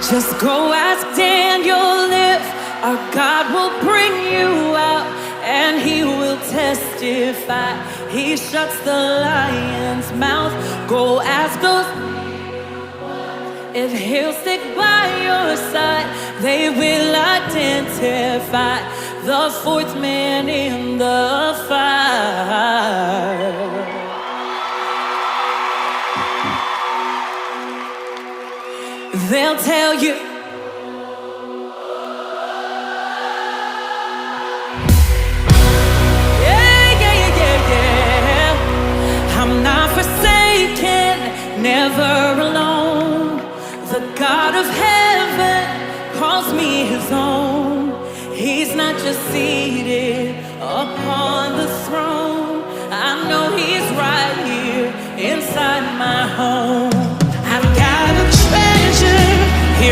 Just go ask Daniel if our God will bring you out, and he will testify. He shuts the lion's mouth. Go ask those if he'll stick by your side. They will identify the fourth man in the fire. They'll tell you I'm not forsaken, never alone. The God of heaven calls me his own. He's not just seated upon the throne. I know he's right here inside my home.